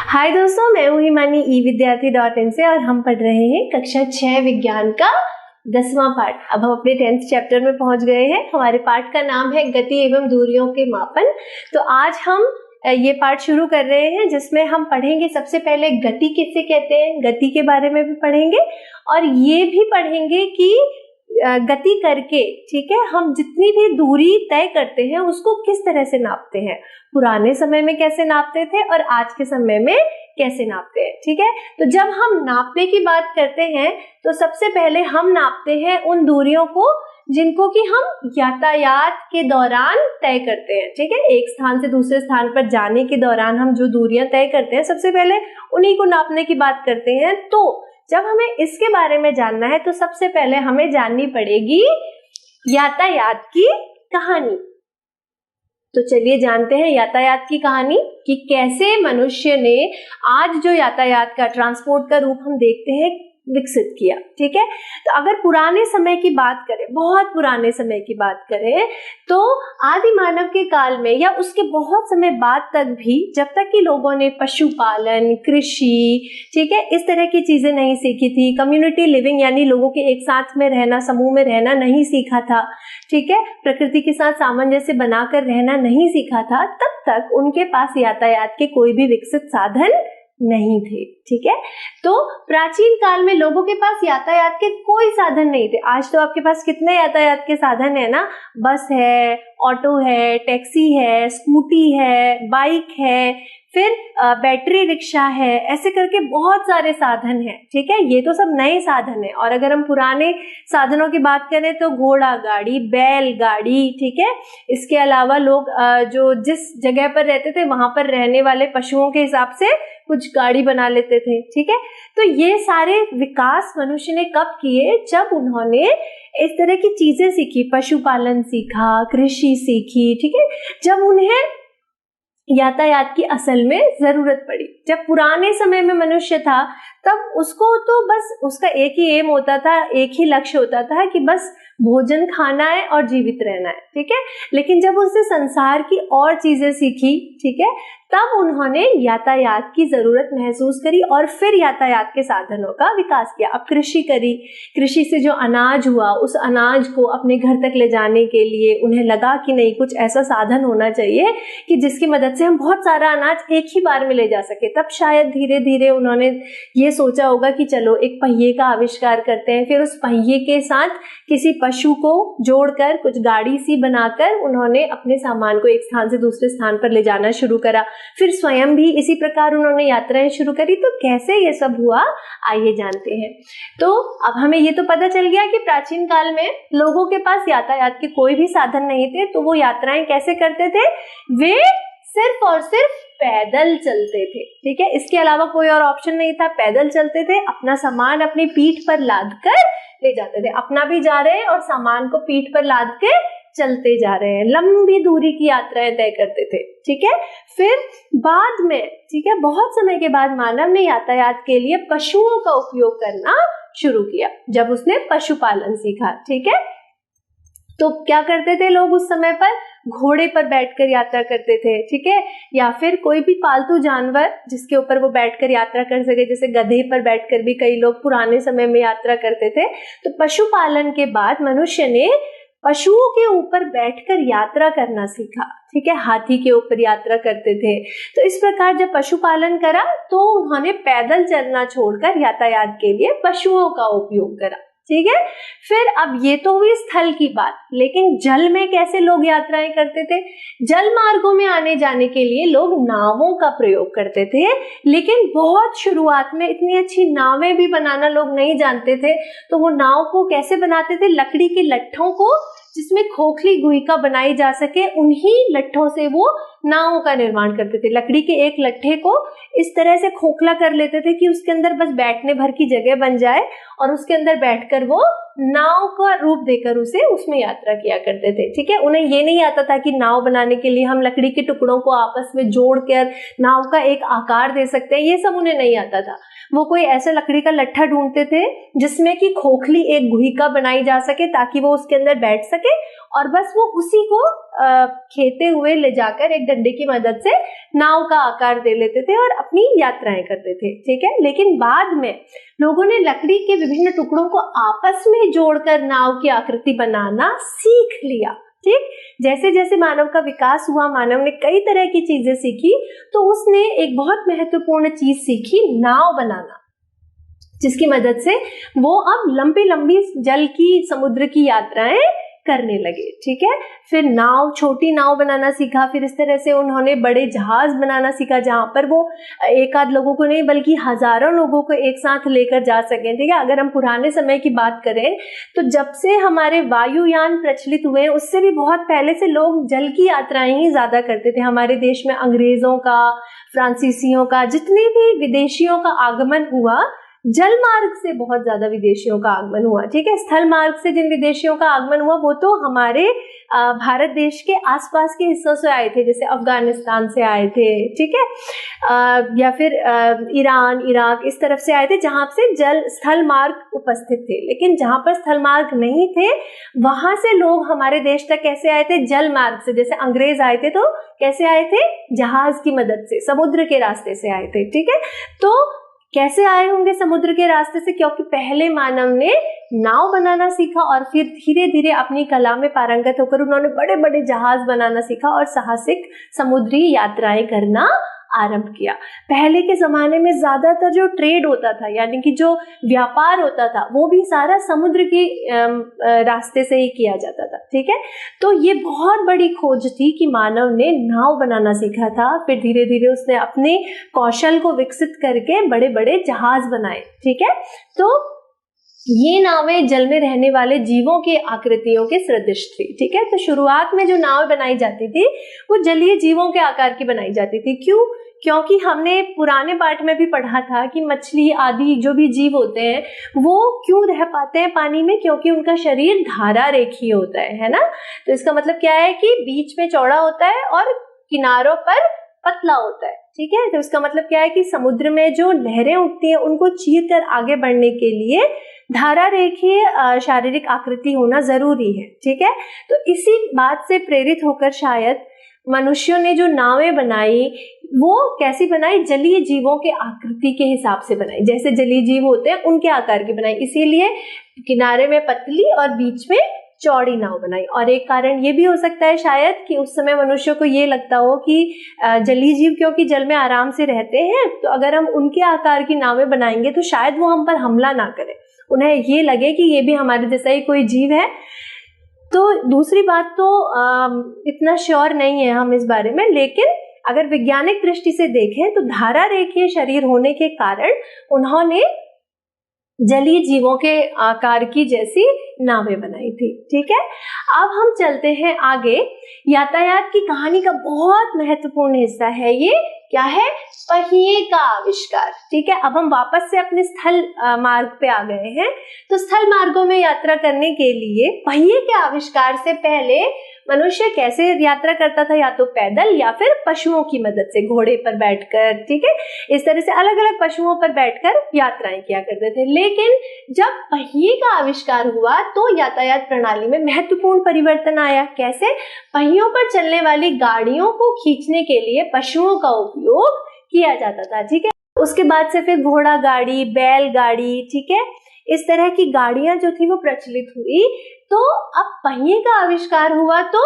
हाय दोस्तों, मैं हूँ हिमानी evidyarthi.in से और हम पढ़ रहे हैं कक्षा 6 विज्ञान का 10वां पाठ। अब हम अपने 10th चैप्टर में पहुंच गए हैं। हमारे पाठ का नाम है गति एवं दूरियों के मापन। तो आज हम ये पाठ शुरू कर रहे हैं जिसमें हम पढ़ेंगे सबसे पहले गति किसे कहते हैं, गति के बारे में भी पढ़ेंगे और ये भी पढ़ेंगे कि गति करके, ठीक है, हम जितनी भी दूरी तय करते हैं उसको किस तरह से नापते हैं, पुराने समय में कैसे नापते थे और आज के समय में कैसे नापते हैं। ठीक है, तो जब हम नापने की बात करते हैं तो सबसे पहले हम नापते हैं उन दूरियों को जिनको कि हम यातायात के दौरान तय करते हैं। ठीक है, एक स्थान से दूसरे स्थान पर जाने के दौरान हम जो दूरियां तय करते हैं सबसे पहले उन्हीं को नापने की बात करते हैं। तो जब हमें इसके बारे में जानना है तो सबसे पहले हमें जाननी पड़ेगी यातायात की कहानी। तो चलिए जानते हैं यातायात की कहानी कि कैसे मनुष्य ने आज जो यातायात का, ट्रांसपोर्ट का रूप हम देखते हैं, विकसित किया। ठीक है, तो अगर पुराने समय की बात करें, बहुत पुराने समय की बात करें, तो आदि मानव के काल में या उसके बहुत समय बाद तक भी, जब तक कि लोगों ने पशुपालन, कृषि, ठीक है, इस तरह की चीजें नहीं सीखी थी, कम्युनिटी लिविंग यानी लोगों के एक साथ में रहना, समूह में रहना नहीं सीखा था, ठीक है, प्रकृति के साथ सामंजस्य बनाकर रहना नहीं सीखा था, तब तक उनके पास यातायात के कोई भी विकसित साधन नहीं थे। ठीक है, तो प्राचीन काल में लोगों के पास यातायात के कोई साधन नहीं थे। आज तो आपके पास कितने यातायात के साधन है ना, बस है, ऑटो है, टैक्सी है, स्कूटी है, बाइक है, फिर बैटरी रिक्शा है, ऐसे करके बहुत सारे साधन हैं। ठीक है, ये तो सब नए साधन है। और अगर हम पुराने साधनों की बात करें तो घोड़ा गाड़ी, बैल गाड़ी, ठीक है, इसके अलावा लोग जो जिस जगह पर रहते थे वहां पर रहने वाले पशुओं के हिसाब से कुछ गाड़ी बना लेते थे। ठीक है, तो ये सारे विकास मनुष्य ने कब किए, जब उन्होंने इस तरह की चीजें सीखी, पशुपालन सीखा, कृषि सीखी। ठीक है, जब उन्हें यातायात की असल में जरूरत पड़ी। जब पुराने समय में मनुष्य था तब उसको तो बस उसका एक ही एम होता था, एक ही लक्ष्य होता था कि बस भोजन खाना है और जीवित रहना है। ठीक है, लेकिन जब उसने संसार की और चीजें सीखी, ठीक है, तब उन्होंने यातायात की जरूरत महसूस करी और फिर यातायात के साधनों का विकास किया। अब कृषि करी, कृषि से जो अनाज हुआ उस अनाज को अपने घर तक ले जाने के लिए उन्हें लगा कि नहीं, कुछ ऐसा साधन होना चाहिए कि जिसकी मदद से हम बहुत सारा अनाज एक ही बार में ले जा सके। तब शायद धीरे धीरे उन्होंने ये सोचा होगा कि चलो एक पहिए का आविष्कार करते हैं। फिर उस पहिए के साथ किसी पशु को जोड़कर कुछ गाड़ी सी बनाकर उन्होंने अपने सामान को एक स्थान से दूसरे स्थान पर ले जाना शुरू करा। फिर स्वयं भी इसी प्रकार उन्होंने यात्राएं शुरू करी। तो कैसे ये सब हुआ, आइए जानते हैं। तो अब हमें ये तो पता चल गया कि प्राचीन काल में लोगों के पास यातायात के कोई भी साधन नहीं थे, तो वो यात्राएं कैसे करते थे, वे सिर्फ और सिर्फ पैदल चलते थे। ठीक है, इसके अलावा कोई और ऑप्शन नहीं था। पैदल चलते थे, अपना सामान अपनी पीठ पर लाद कर ले जाते थे। अपना भी जा रहे हैं और सामान को पीठ पर लाद के चलते जा रहे हैं। लंबी दूरी की यात्राएं तय करते थे। ठीक है, फिर बाद में, ठीक है, बहुत समय के बाद मानव ने यातायात के लिए पशुओं का उपयोग करना शुरू किया, जब उसने पशुपालन सीखा। ठीक है, तो क्या करते थे लोग उस समय पर, घोड़े पर बैठकर यात्रा करते थे। ठीक है, या फिर कोई भी पालतू जानवर जिसके ऊपर वो बैठकर यात्रा कर सके, जैसे गधे पर बैठकर भी कई लोग पुराने समय में यात्रा करते थे। तो पशुपालन के बाद मनुष्य ने पशुओं के ऊपर बैठकर यात्रा करना सीखा। ठीक है, हाथी के ऊपर यात्रा करते थे। तो इस प्रकार जब पशुपालन करा तो उन्होंने पैदल चलना छोड़कर यातायात के लिए पशुओं का उपयोग करा। ठीक है, फिर अब ये तो हुई स्थल की बात, लेकिन जल में कैसे लोग यात्राएं करते थे। जल मार्गों में आने जाने के लिए लोग नावों का प्रयोग करते थे, लेकिन बहुत शुरुआत में इतनी अच्छी नावें भी बनाना लोग नहीं जानते थे। तो वो नाव को कैसे बनाते थे, लकड़ी के लट्ठों को जिसमें खोखली गुहिका बनाई जा सके, उन्हीं लट्ठों से वो नावों का निर्माण करते थे। लकड़ी के एक लट्ठे को इस तरह से खोखला कर लेते थे कि उसके अंदर बस बैठने भर की जगह बन जाए और उसके अंदर बैठकर वो नाव का रूप देकर उसे उसमें यात्रा किया करते थे। ठीक है, उन्हें ये नहीं आता था कि नाव बनाने के लिए हम लकड़ी के टुकड़ों को आपस में जोड़कर नाव का एक आकार दे सकते हैं, ये सब उन्हें नहीं आता था। वो कोई ऐसे लकड़ी का लट्ठा ढूंढते थे जिसमें कि खोखली एक गुहिका बनाई जा सके ताकि वो उसके अंदर बैठ सके और बस वो उसी को खेते हुए ले जाकर एक डंडे की मदद से नाव का आकार दे लेते थे और अपनी यात्राएं करते थे, ठीक है। लेकिन बाद में लोगों ने लकड़ी के विभिन्न टुकड़ों को आपस में जोड़कर नाव की आकृति बनाना सीख लिया, ठीक। जैसे जैसे मानव का विकास हुआ, मानव ने कई तरह की चीजें सीखी, तो उसने एक बहुत महत्वपूर्ण चीज सीखी, नाव बनाना, जिसकी मदद से वो अब लंबी लंबी जल की, समुद्र की यात्राएं करने लगे, ठीक है। फिर नाव, छोटी नाव बनाना सीखा, फिर इस तरह से उन्होंने बड़े जहाज बनाना सीखा, जहां पर वो एक आध लोगों को नहीं बल्कि हजारों लोगों को एक साथ लेकर जा सकें, ठीक है। अगर हम पुराने समय की बात करें तो जब से हमारे वायुयान प्रचलित हुए उससे भी बहुत पहले से लोग जल की यात्राएं ही ज्यादा करते थे। हमारे देश में अंग्रेजों का, फ्रांसीसियों का, जितने भी विदेशियों का आगमन हुआ, जल मार्ग से बहुत ज्यादा विदेशियों का आगमन हुआ, ठीक है। स्थल मार्ग से जिन विदेशियों का आगमन हुआ वो तो हमारे भारत देश के आसपास के हिस्सों से आए थे, जैसे अफगानिस्तान से आए थे, ठीक है, या फिर ईरान, इराक, इस तरफ से आए थे जहां से जल स्थल मार्ग उपस्थित थे। लेकिन जहां पर स्थल मार्ग नहीं थे वहां से लोग हमारे देश तक कैसे आए थे? जल मार्ग से। जैसे अंग्रेज आए थे तो कैसे आए थे? जहाज की मदद से, समुद्र के रास्ते से आए थे, ठीक है। तो कैसे आए होंगे समुद्र के रास्ते से? क्योंकि पहले मानव ने नाव बनाना सीखा और फिर धीरे धीरे अपनी कला में पारंगत होकर उन्होंने बड़े बड़े जहाज बनाना सीखा और साहसिक समुद्री यात्राएं करना आरंभ किया। पहले के जमाने में ज्यादातर जो ट्रेड होता था, यानी कि जो व्यापार होता था, वो भी सारा समुद्र के रास्ते से ही किया जाता था, ठीक है। तो ये बहुत बड़ी खोज थी कि मानव ने नाव बनाना सीखा था, फिर धीरे धीरे उसने अपने कौशल को विकसित करके बड़े बड़े जहाज बनाए, ठीक है। तो ये नावें जल में रहने वाले जीवों की आकृतियों के सदृश थी, ठीक है। तो शुरुआत में जो नावें बनाई जाती थी वो जलीय जीवों के आकार की बनाई जाती थी। क्यों? क्योंकि हमने पुराने पाठ में भी पढ़ा था कि मछली आदि जो भी जीव होते हैं वो क्यों रह पाते हैं पानी में? क्योंकि उनका शरीर धारा रेखीय होता है ना। तो इसका मतलब क्या है कि बीच में चौड़ा होता है और किनारों पर पतला होता है, ठीक है। तो इसका मतलब क्या है कि समुद्र में जो लहरें उठती हैं उनको चीर कर आगे बढ़ने के लिए धारा रेखीय शारीरिक आकृति होना जरूरी है, ठीक है। तो इसी बात से प्रेरित होकर शायद मनुष्यों ने जो नावें बनाई वो कैसी बनाई? जलीय जीवों के आकृति के हिसाब से बनाई, जैसे जलीय जीव होते हैं उनके आकार की बनाई। इसीलिए किनारे में पतली और बीच में चौड़ी नाव बनाई। और एक कारण ये भी हो सकता है शायद कि उस समय मनुष्यों को ये लगता हो कि जलीय जीव क्योंकि जल में आराम से रहते हैं, तो अगर हम उनके आकार की नावें बनाएंगे तो शायद वो हम पर हमला ना करें, उन्हें ये लगे कि ये भी हमारे जैसा ही कोई जीव है। तो दूसरी बात तो इतना श्योर नहीं है हम इस बारे में, लेकिन अगर वैज्ञानिक दृष्टि से देखें तो धारा रेखीय शरीर होने के कारण उन्होंने जलीय जीवों के आकार की जैसी नावें बनाई थी, ठीक है। अब हम चलते हैं आगे। यातायात की कहानी का बहुत महत्वपूर्ण हिस्सा है ये, क्या है? पहिए का आविष्कार, ठीक है। अब हम वापस से अपने स्थल मार्ग पे आ गए हैं। तो स्थल मार्गों में यात्रा करने के लिए पहिए के आविष्कार से पहले मनुष्य कैसे यात्रा करता था? या तो पैदल या फिर पशुओं की मदद से, घोड़े पर बैठकर, ठीक है। इस तरह से अलग अलग पशुओं पर बैठकर यात्राएं किया करते थे। लेकिन जब पहिए का आविष्कार हुआ तो यातायात प्रणाली में महत्वपूर्ण परिवर्तन आया। कैसे? पहियों पर चलने वाली गाड़ियों को खींचने के लिए पशुओं का उपयोग किया जाता था, ठीक है। उसके बाद से फिर घोड़ा गाड़ी, बैल गाड़ी, ठीक है, इस तरह की गाड़ियां जो थी वो प्रचलित हुई। तो अब पहिए का आविष्कार हुआ तो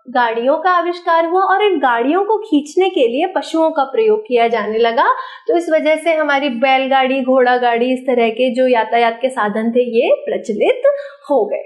गाड़ियों का आविष्कार हुआ और इन गाड़ियों को खींचने के लिए पशुओं का प्रयोग किया जाने लगा। तो इस वजह से हमारी बैलगाड़ी, घोड़ा गाड़ी, इस तरह के जो यातायात के साधन थे ये प्रचलित हो गए।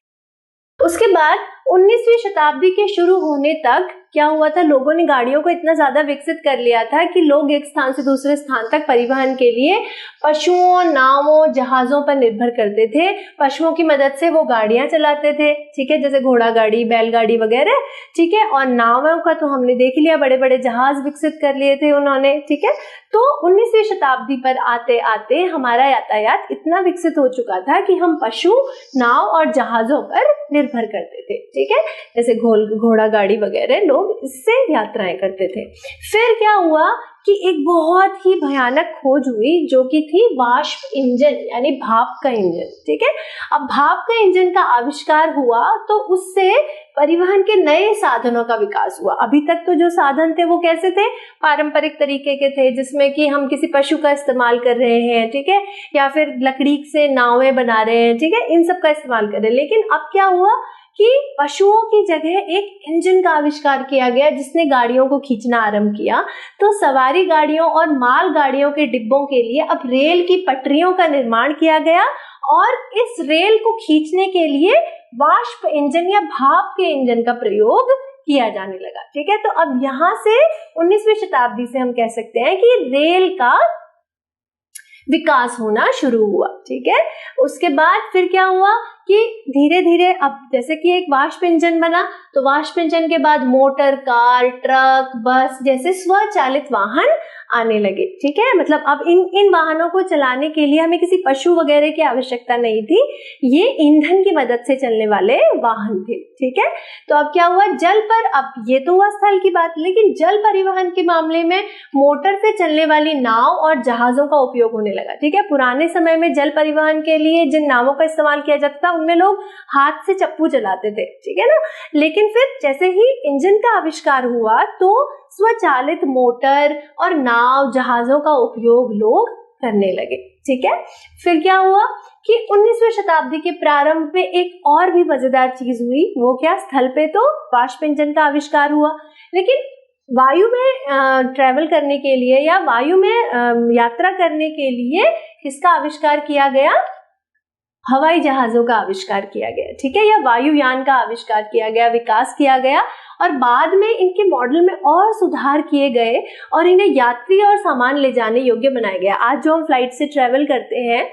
उसके बाद 19वीं शताब्दी के शुरू होने तक क्या हुआ था? लोगों ने गाड़ियों को इतना ज्यादा विकसित कर लिया था कि लोग एक स्थान से दूसरे स्थान तक परिवहन के लिए पशुओं, नावों, जहाजों पर निर्भर करते थे। पशुओं की मदद से वो गाड़ियां चलाते थे, ठीक है, जैसे घोड़ा गाड़ी, बैलगाड़ी वगैरह, ठीक है। और नावों का तो हमने देख लिया, बड़े बड़े जहाज विकसित कर लिए थे उन्होंने, ठीक है। तो 19वीं शताब्दी पर आते आते हमारा यातायात इतना विकसित हो चुका था कि हम पशु, नाव और जहाजों पर निर्भर करते थे, ठीक है, जैसे घोड़ा गाड़ी वगैरह लोग इससे यात्राएं करते थे। फिर क्या हुआ कि एक बहुत ही भयानक खोज हुई जो कि थी वाष्प इंजन यानी भाप का इंजन, ठीक है। अब भाप का इंजन का आविष्कार हुआ तो उससे परिवहन के नए साधनों का विकास हुआ। अभी तक तो जो साधन थे वो कैसे थे, पारंपरिक तरीके के थे, जिसमें कि हम किसी पशु का इस्तेमाल कर रहे हैं, ठीक है, या फिर लकड़ी से नावें बना रहे हैं, ठीक है, इन सब का इस्तेमाल कर रहे हैं। लेकिन अब क्या हुआ कि पशुओं की जगह एक इंजन का आविष्कार किया गया जिसने गाड़ियों को खींचना आरंभ किया। तो सवारी गाड़ियों और माल गाड़ियों के डिब्बों के लिए अब रेल की पटरियों का निर्माण किया गया और इस रेल को खींचने के लिए वाष्प इंजन या भाप के इंजन का प्रयोग किया जाने लगा, ठीक है। तो अब यहाँ से 19वीं शताब्दी से हम कह सकते हैं कि रेल का विकास होना शुरू हुआ, ठीक है। उसके बाद फिर क्या हुआ कि धीरे धीरे अब जैसे कि एक वाष्प इंजन बना तो वाष्प इंजन के बाद मोटर कार, ट्रक, बस जैसे स्वचालित वाहन आने लगे, ठीक है। मतलब अब इन वाहनों को चलाने के लिए हमें किसी पशु वगैरह की आवश्यकता नहीं थी, ये ईंधन की मदद से चलने वाले वाहन थे, ठीक है। तो अब क्या हुआ, जल पर, अब ये तो हुआ स्थल की बात, लेकिन जल परिवहन के मामले में मोटर से चलने वाली नाव और जहाजों का उपयोग होने लगा, ठीक है। पुराने समय में जल परिवहन के लिए जिन नावों का इस्तेमाल किया जाता था उनमें लोग हाथ से चप्पू चलाते थे, ठीक है ना। लेकिन फिर जैसे ही इंजन का आविष्कार हुआ तो स्वचालित मोटर और नाव, जहाजों का उपयोग लोग करने लगे, ठीक है। फिर क्या हुआ कि 19वीं शताब्दी के प्रारंभ में एक और भी मजेदार चीज हुई, वो क्या, स्थल पे तो वाष्प इंजन का आविष्कार हुआ, लेकिन वायु में ट्रैवल करने के लिए या वायु में यात्रा करने के लिए किसका आविष्कार किया गया, हवाई जहाजों का आविष्कार किया गया, ठीक है, या वायुयान का आविष्कार किया गया, विकास किया गया और बाद में इनके मॉडल में और सुधार किए गए और इन्हें यात्री और सामान ले जाने योग्य बनाया गया। आज जो हम फ्लाइट से ट्रेवल करते हैं,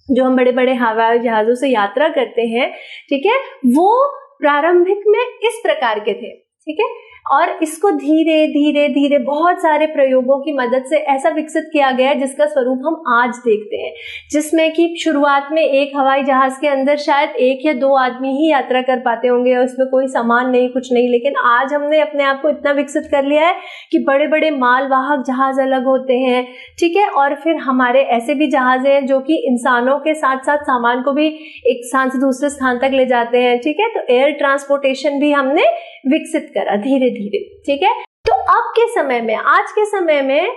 जो हम बड़े बड़े हवाई जहाजों से यात्रा करते हैं, ठीक है, वो प्रारंभिक में इस प्रकार के थे, ठीक है, और इसको धीरे धीरे धीरे बहुत सारे प्रयोगों की मदद से ऐसा विकसित किया गया जिसका स्वरूप हम आज देखते हैं, जिसमें कि शुरुआत में एक हवाई जहाज के अंदर शायद 1 या 2 आदमी ही यात्रा कर पाते होंगे और उसमें कोई सामान नहीं, कुछ नहीं, लेकिन आज हमने अपने आप को इतना विकसित कर लिया है कि बड़े बड़े मालवाहक जहाज अलग होते हैं, ठीक है, और फिर हमारे ऐसे भी जहाज हैं जो कि इंसानों के साथ साथ सामान को भी एक स्थान से दूसरे स्थान तक ले जाते हैं, ठीक है। तो एयर ट्रांसपोर्टेशन भी हमने विकसित करा धीरे धीरे, ठीक है। तो अब के समय में, आज के समय में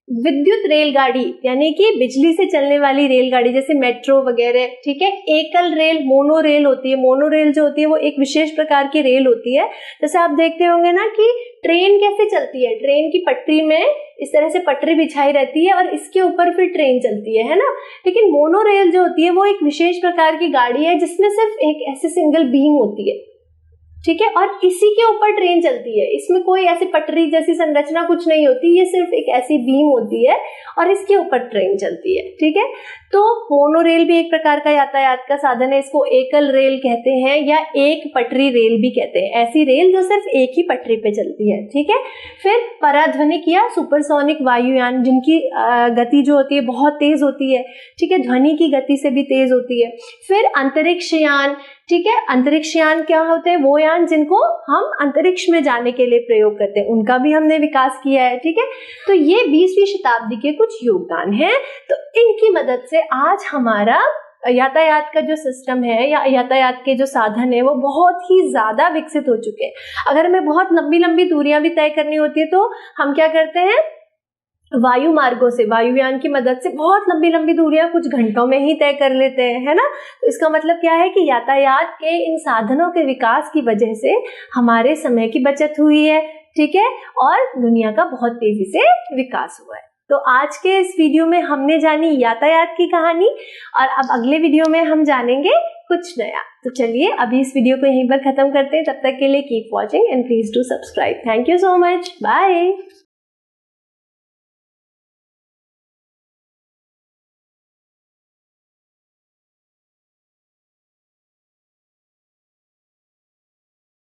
विद्युत रेलगाड़ी यानी कि बिजली से चलने वाली रेलगाड़ी जैसे मेट्रो वगैरह, ठीक है, एकल रेल, मोनो रेल होती है। मोनो रेल जो होती है वो एक विशेष प्रकार की रेल होती है। जैसे आप देखते होंगे ना कि ट्रेन कैसे चलती है, ट्रेन की पटरी में इस तरह से पटरी बिछाई रहती है और इसके ऊपर फिर ट्रेन चलती है ना। लेकिन मोनो रेल जो होती है वो एक विशेष प्रकार की गाड़ी है जिसमें सिर्फ एक ऐसे सिंगल बीम होती है, ठीक है, और इसी के ऊपर ट्रेन चलती है। इसमें कोई ऐसी पटरी जैसी संरचना कुछ नहीं होती, ये सिर्फ एक ऐसी बीम होती है और इसके ऊपर ट्रेन चलती है, ठीक है। तो मोनो रेल भी एक प्रकार का यातायात का साधन है, इसको एकल रेल कहते हैं या एक पटरी रेल भी कहते हैं, ऐसी रेल जो सिर्फ एक ही पटरी पे चलती है, ठीक है। फिर पराध्वनिक या सुपरसोनिक वायुयान जिनकी गति जो होती है बहुत तेज होती है, ठीक है, ध्वनि की गति से भी तेज होती है। फिर अंतरिक्ष यान, ठीक है, अंतरिक्ष यान क्या होते हैं, वो यान जिनको हम अंतरिक्ष में जाने के लिए प्रयोग करते हैं, उनका भी हमने विकास किया है, ठीक है। तो ये 20वीं शताब्दी के कुछ योगदान हैं। तो इनकी मदद से आज हमारा यातायात का जो सिस्टम है या यातायात के जो साधन है वो बहुत ही ज्यादा विकसित हो चुके हैं। अगर हमें बहुत लंबी लंबी दूरियां भी तय करनी होती है तो हम क्या करते हैं, वायु मार्गों से, वायुयान की मदद से बहुत लंबी लंबी दूरियां कुछ घंटों में ही तय कर लेते हैं, है ना। तो इसका मतलब क्या है कि यातायात के इन साधनों के विकास की वजह से हमारे समय की बचत हुई है, ठीक है, और दुनिया का बहुत तेजी से विकास हुआ है। तो आज के इस वीडियो में हमने जानी यातायात की कहानी और अब अगले वीडियो में हम जानेंगे कुछ नया। तो चलिए अभी इस वीडियो को यहीं पर खत्म करते हैं। तब तक के लिए keep watching and please do subscribe. Thank you so much, bye.